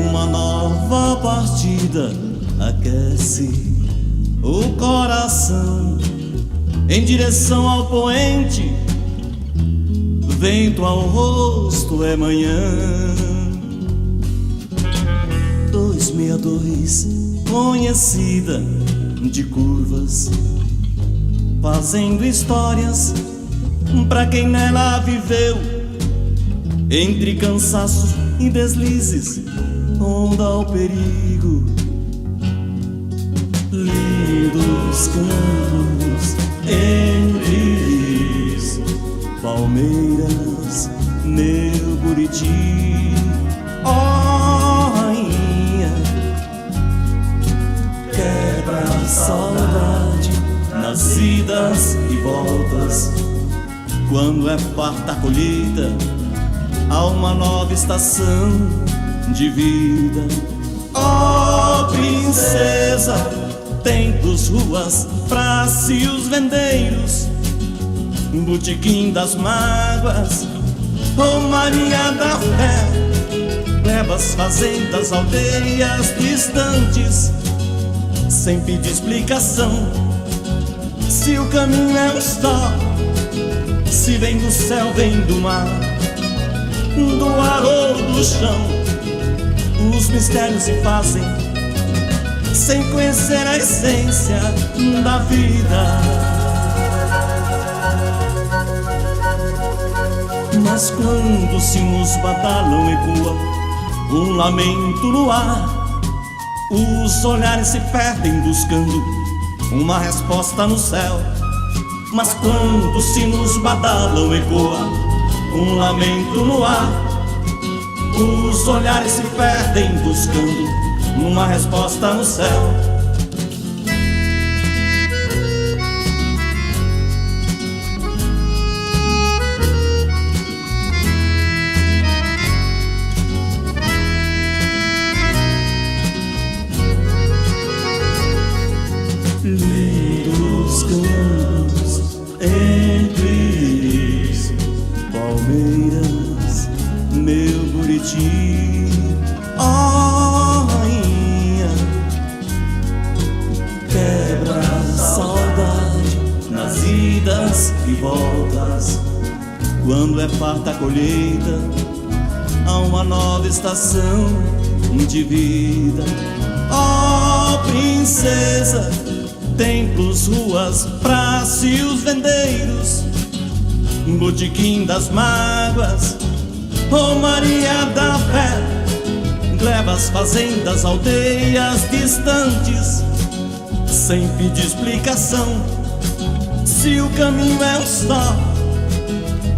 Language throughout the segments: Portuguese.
Uma nova partida aquece o coração em direção ao poente. Vento ao rosto é manhã. 262, conhecida de curvas, fazendo histórias pra quem nela viveu. Entre cansaços e deslizes, ronda o perigo. Lindos campos entre rios, palmeiras, meu Buriti. Ó rainha, quebra a saudade nas idas e voltas. Quando é farta a colheita, há uma nova estação de vida. Ó princesa, templos, ruas, praça e os vendeiros, botequim das mágoas, Romaria da fé, glebas, fazendas, aldeias distantes, sem pedir explicação. Se o caminho é um só, se vem do céu, vem do mar, do ar ou do chão, os mistérios se fazem sem conhecer a essência da vida. Mas quando sinos badalam, ecoa um lamento no ar, os olhares se perdem buscando uma resposta no céu. Mas quando sinos badalam, ecoa um lamento no ar, os olhares se perdem buscando uma resposta no céu. Lindos campos entre rios, palmeiras, meu Buriti. Ó rainha, quebra a saudade nas idas e voltas. Quando é farta a colheita, há uma nova estação de vida. Ó princesa, templos, ruas, praça e os vendeiros, botequim das mágoas, Romaria da fé, glebas, fazendas, aldeias distantes, sem pedir explicação. Se o caminho é um só,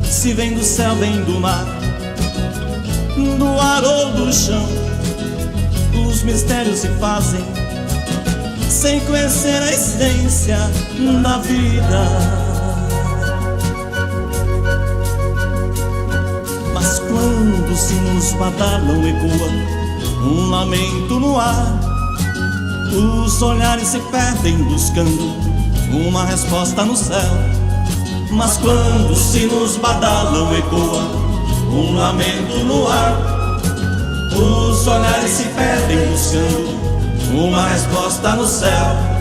se vem do céu, vem do mar, do ar ou do chão, os mistérios se fazem sem conhecer a essência da vida. Mas quando os sinos badalam, ecoa um lamento no ar, os olhares se perdem buscando uma resposta no céu. Mas quando os sinos badalam, ecoa um lamento no ar, os olhares se perdem buscando uma resposta no céu.